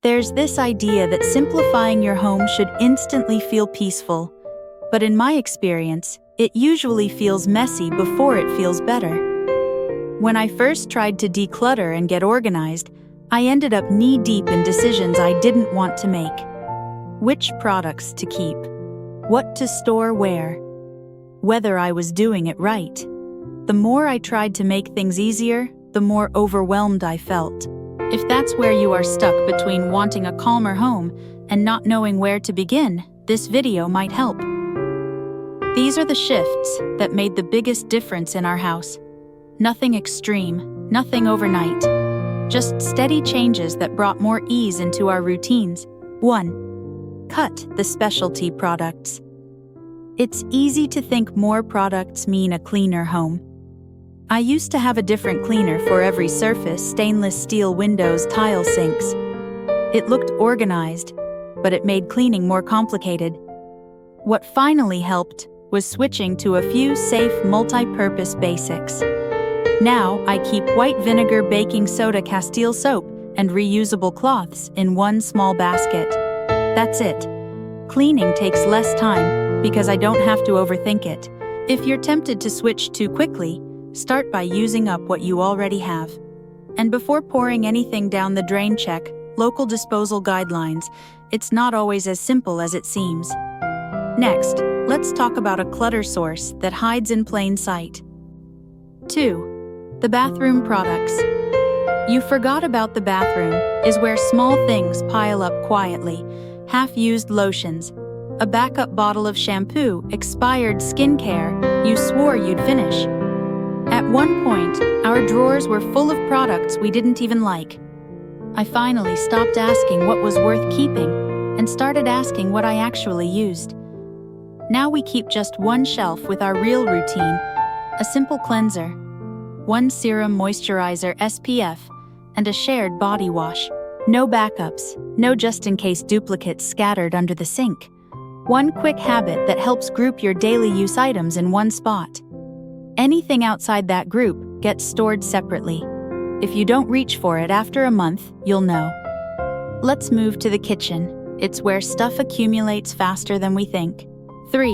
There's this idea that simplifying your home should instantly feel peaceful, but in my experience, it usually feels messy before it feels better. When I first tried to declutter and get organized, I ended up knee-deep in decisions I didn't want to make. Which products to keep, what to store where, whether I was doing it right. The more I tried to make things easier, the more overwhelmed I felt. If that's where you are stuck between wanting a calmer home and not knowing where to begin, this video might help. These are the shifts that made the biggest difference in our house. Nothing extreme, nothing overnight. Just steady changes that brought more ease into our routines. 1. Cut the specialty products. It's easy to think more products mean a cleaner home. I used to have a different cleaner for every surface, stainless steel windows, tile sinks. It looked organized, but it made cleaning more complicated. What finally helped was switching to a few safe multi-purpose basics. Now I keep white vinegar, baking soda, Castile soap, and reusable cloths in one small basket. That's it. Cleaning takes less time because I don't have to overthink it. If you're tempted to switch too quickly, start by using up what you already have. And before pouring anything down the drain, check local disposal guidelines. It's not always as simple as it seems. Next, let's talk about a clutter source that hides in plain sight. 2. The bathroom products. You forgot about the bathroom is where small things pile up quietly. Half-used lotions, a backup bottle of shampoo, expired skincare you swore you'd finish. At one point, our drawers were full of products we didn't even like. I finally stopped asking what was worth keeping and started asking what I actually used. Now we keep just one shelf with our real routine, a simple cleanser, one serum moisturizer SPF, and a shared body wash. No backups, no just-in-case duplicates scattered under the sink. One quick habit that helps group your daily use items in one spot. Anything outside that group gets stored separately. If you don't reach for it after a month, you'll know. Let's move to the kitchen. It's where stuff accumulates faster than we think. 3.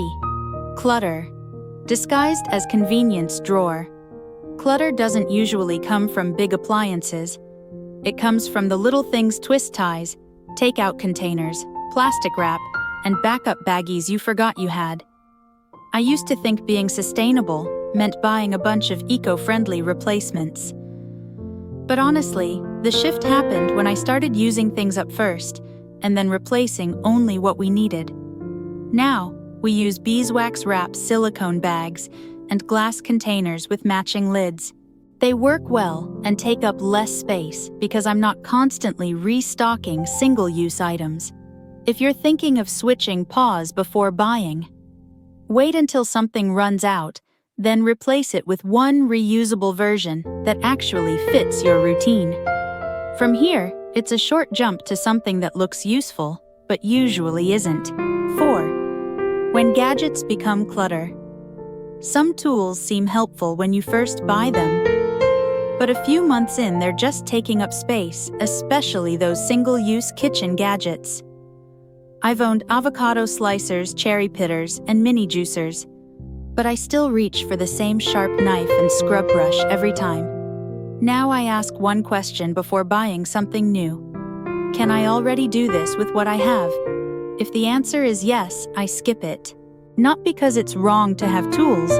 Clutter. Disguised as convenience drawer. Clutter doesn't usually come from big appliances. It comes from the little things: twist ties, takeout containers, plastic wrap, and backup baggies you forgot you had. I used to think being sustainable meant buying a bunch of eco-friendly replacements. But honestly, the shift happened when I started using things up first and then replacing only what we needed. Now, we use beeswax wrap, silicone bags, and glass containers with matching lids. They work well and take up less space because I'm not constantly restocking single-use items. If you're thinking of switching, pause before buying. Wait until something runs out, then replace it with one reusable version that actually fits your routine. From here, it's a short jump to something that looks useful, but usually isn't. 4. When gadgets become clutter. Some tools seem helpful when you first buy them, but a few months in, they're just taking up space, especially those single-use kitchen gadgets. I've owned avocado slicers, cherry pitters, and mini juicers, but I still reach for the same sharp knife and scrub brush every time. Now I ask one question before buying something new. Can I already do this with what I have? If the answer is yes, I skip it. Not because it's wrong to have tools,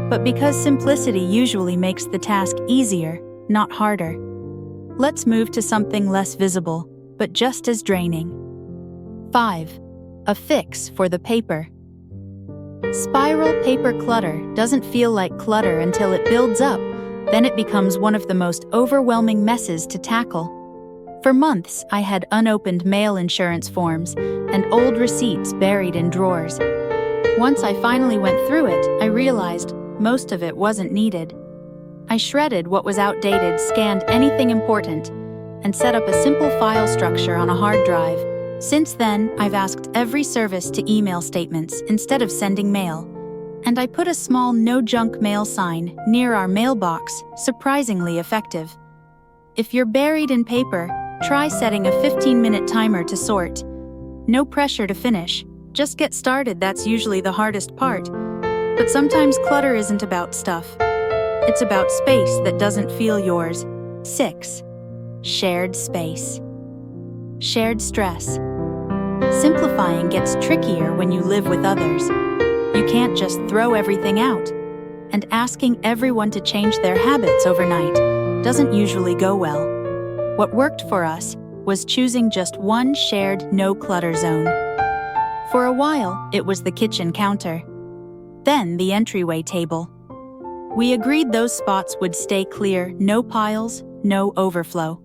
but because simplicity usually makes the task easier, not harder. Let's move to something less visible, but just as draining. 5. A fix for the paper. Spiral paper clutter doesn't feel like clutter until it builds up, then it becomes one of the most overwhelming messes to tackle. For months, I had unopened mail insurance forms and old receipts buried in drawers. Once I finally went through it, I realized most of it wasn't needed. I shredded what was outdated, scanned anything important, and set up a simple file structure on a hard drive. Since then, I've asked every service to email statements instead of sending mail, and I put a small no junk mail sign near our mailbox, surprisingly effective. If you're buried in paper, Try setting a 15-minute timer to sort. No pressure to finish. Just get started, that's usually the hardest part. But sometimes clutter isn't about stuff. It's about space that doesn't feel yours. 6. Shared space. Shared stress. Simplifying gets trickier when you live with others. You can't just throw everything out. And asking everyone to change their habits overnight doesn't usually go well. What worked for us was choosing just one shared no-clutter zone. For a while, it was the kitchen counter. Then the entryway table. We agreed those spots would stay clear, no piles, no overflow.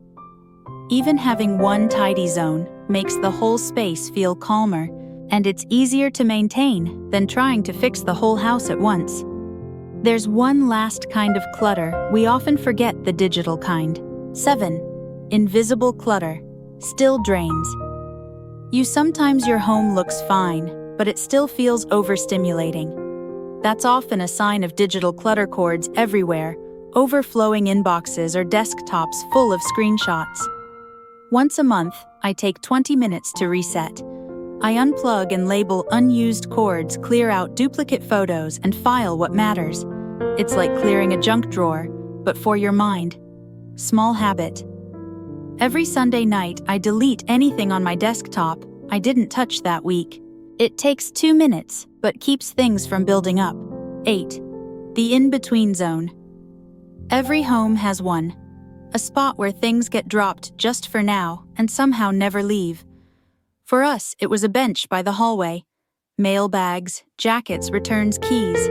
Even having one tidy zone makes the whole space feel calmer, and it's easier to maintain than trying to fix the whole house at once. There's one last kind of clutter we often forget, the digital kind. 7. Invisible clutter. Still drains. Sometimes your home looks fine, but it still feels overstimulating. That's often a sign of digital clutter cords everywhere, overflowing inboxes or desktops full of screenshots. Once a month, I take 20 minutes to reset. I unplug and label unused cords, clear out duplicate photos, and file what matters. It's like clearing a junk drawer, but for your mind. Small habit. Every Sunday night, I delete anything on my desktop I didn't touch that week. It takes 2 minutes, but keeps things from building up. 8. The in-between zone. Every home has one. A spot where things get dropped just for now and somehow never leave. For us, it was a bench by the hallway. Mail bags, jackets, returns, keys.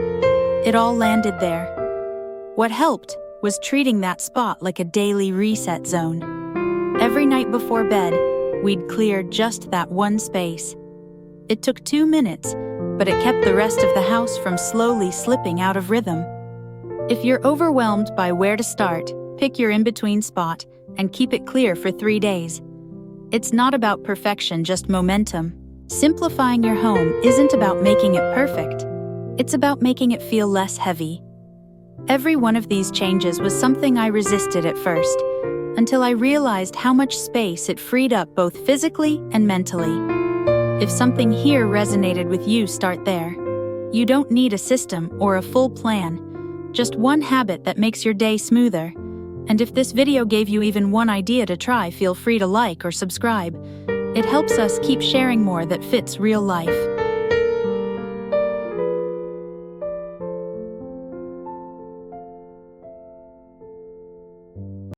It all landed there. What helped was treating that spot like a daily reset zone. Every night before bed, we'd clear just that one space. It took 2 minutes, but it kept the rest of the house from slowly slipping out of rhythm. If you're overwhelmed by where to start, pick your in-between spot and keep it clear for 3 days. It's not about perfection, just momentum. Simplifying your home isn't about making it perfect. It's about making it feel less heavy. Every one of these changes was something I resisted at first, until I realized how much space it freed up both physically and mentally. If something here resonated with you, start there. You don't need a system or a full plan, just one habit that makes your day smoother. And if this video gave you even one idea to try, feel free to like or subscribe. It helps us keep sharing more that fits real life.